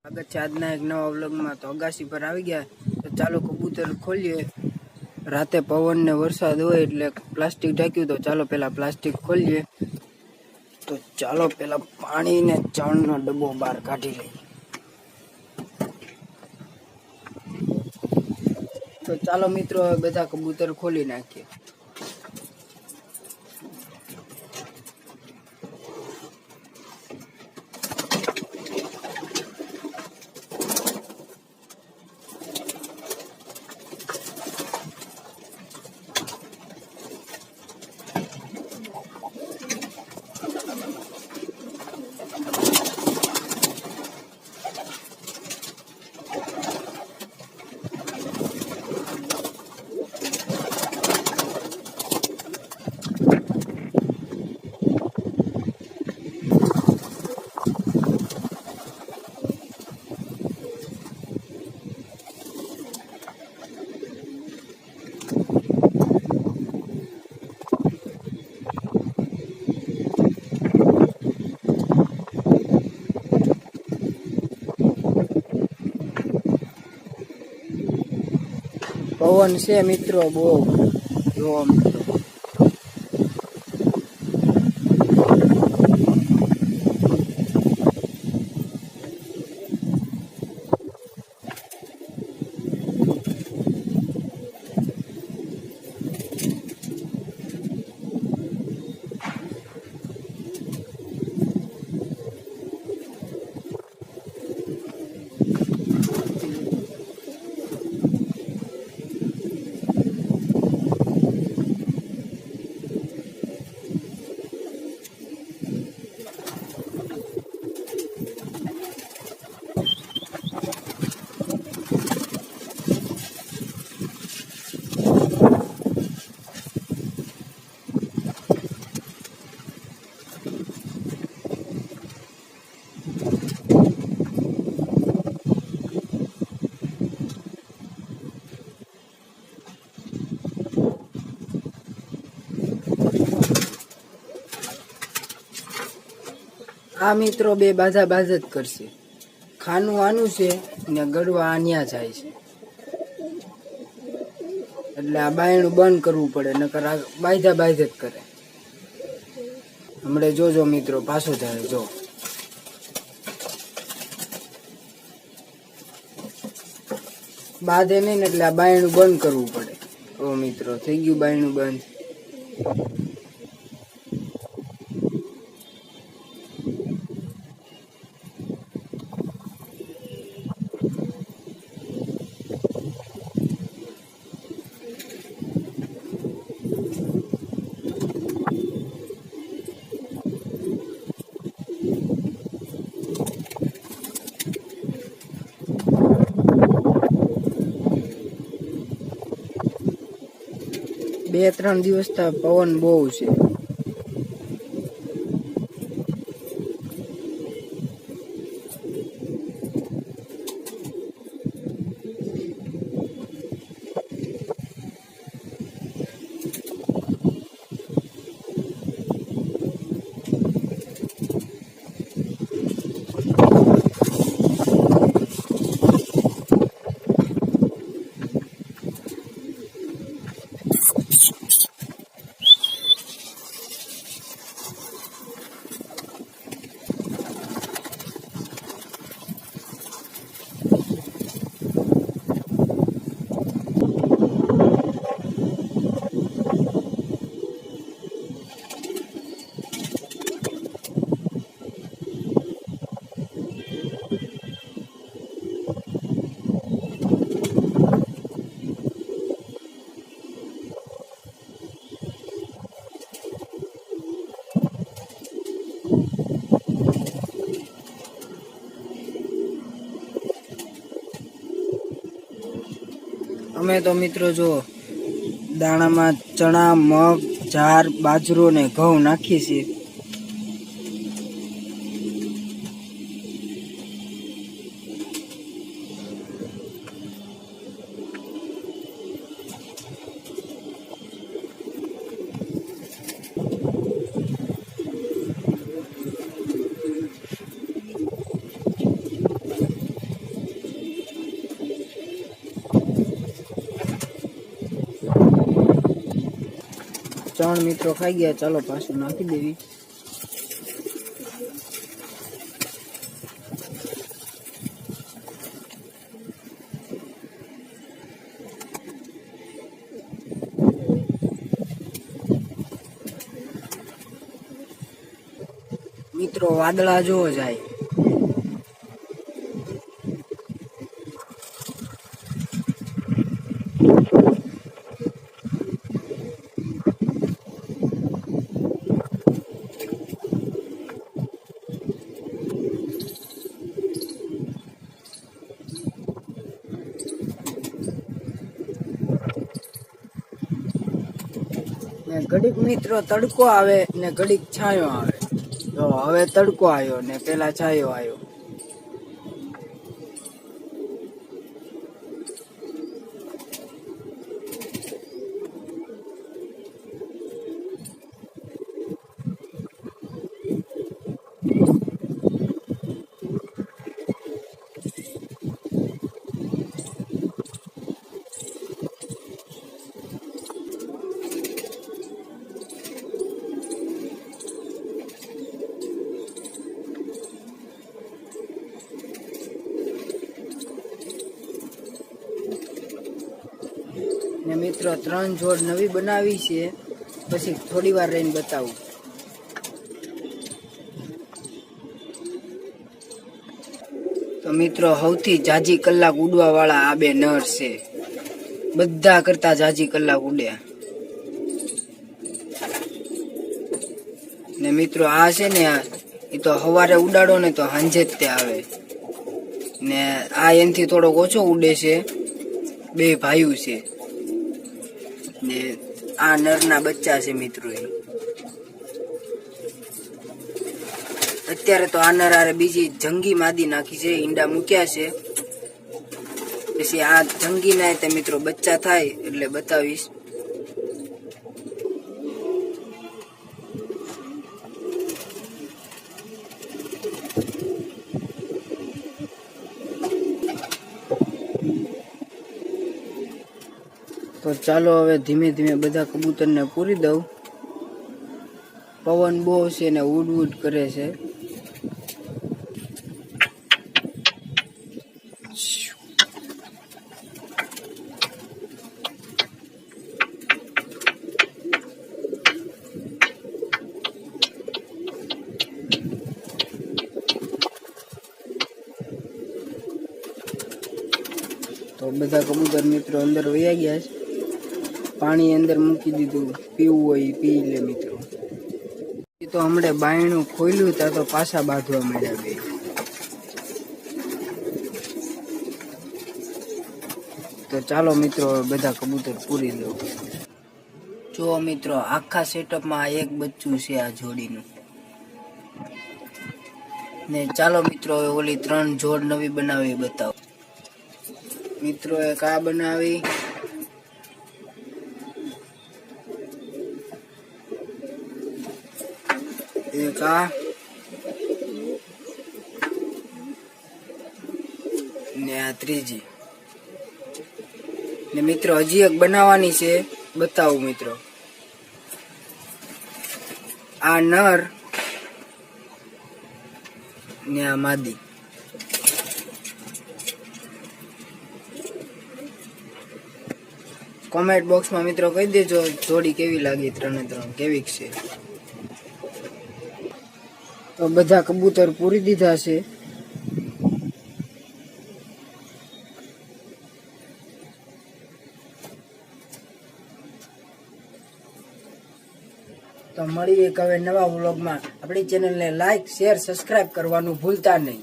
स्वागत है आज एक नवा व्लॉग में। तो अगासी पर आ गया तो चालो कबूतर खोलिए। राते पवन ने वरसाद हो એટલે प्लास्टिक ढाक्યું तो चालो पहला प्लास्टिक खोलिए। तो चालो पहला पानी ने चण नो डब्बो बाहर काढी लईए। तो चालो मित्रों बधा कबूतर खोली नाखीए। पवन से मित्रों बहु जो आ मित्रों बे बाधा बाज ज करशे। खानु आनु छे ने गड़वा आन्या जाय छे એટલે આ બાયણું બંધ કરવું પડે નકર આ બાયધા બાયધ જ કરે। હમણે જોજો મિત્રો પાછો જાય જો બાધે નહીં એટલે આ બાયણું બંધ કરવું પડે। ઓ મિત્રો થઈ ગયું બાયણું બંધ। 2-3 દિવસ તા પવન બહુ છે। અમે તો મિત્રો જો દાણામાં ચણા મગ જાર બાજરો ને ઘઉં નાખી છે। ત્રણ મિત્રો ખાઈ ગયા. ચાલો પાછું નાખી દેવી. મિત્રો વાદળા જોવો જાય. ઘડીક મિત્રો તડકો આવે ને ઘડીક છાંયો આવે. તો હવે તડકો આવ્યો ને પેલા છાંયો આવ્યો. ને મિત્રો 3 જોડ નવી બનાવી છે, પછી થોડી વાર રહીને બતાવું. તો મિત્રો સૌથી જાજી કલાક ઉડવા વાળા આ બે નર છે. બધા કરતા જાજી કલાક ઉડ્યા. ને મિત્રો આ છે ને એ તો સવારે ઉડાડો ને તો સાંજે જ તે આવે. ને આ એનથી થોડોક ઓછો ઉડે છે. બે ભાઈઓ છે ને આ નરના બચ્ચા છે મિત્રો. અત્યારે તો આ નર આરે બીજી જંગી માદી નાખી છે, ઈંડા મૂક્યા છે. પછી આ જંગી ના તે મિત્રો બચ્ચા થાય એટલે બતાવીશ. તો ચાલો હવે ધીમે ધીમે બધા કબૂતરને પૂરી દઉં. પવન બહુ છે ને ઉડ ઉડ કરે છે. તો બધા કબૂતર મિત્રો અંદર વયા ગયા છે. પાણી અંદર મૂકી દીધું, પીવું હોય પી લે મિત્રો. એ તો હમણાં બાયણું ખોલ્યું ત્યાં તો પાછા બાંધવા માંડ્યા બે. તો ચાલો મિત્રો બધા કબૂતર પૂરી દો. જો મિત્રો આખા સેટઅપમાં એક બચ્ચું છે આ જોડીનું. ને ચાલો મિત્રો ઓલી 3 જોડ નવી બનાવી બતાવો. મિત્રો એક આ બનાવી, એક આ ને આ ત્રીજી. ને મિત્રો હજી એક બનાવવાની છે, બતાવું મિત્રો. આ નર ને આ માદી. કોમેન્ટ બોક્સમાં મિત્રો કહી દેજો જોડી કેવી લાગી, 3 કેવી છે. તો બધા કબૂતર પૂરી દીધા છે. તો મળીએ એક હવે નવા વ્લોગમાં. આપણી ચેનલને લાઈક, શેર, સબસ્ક્રાઇબ કરવાનું ભૂલતા નહીં.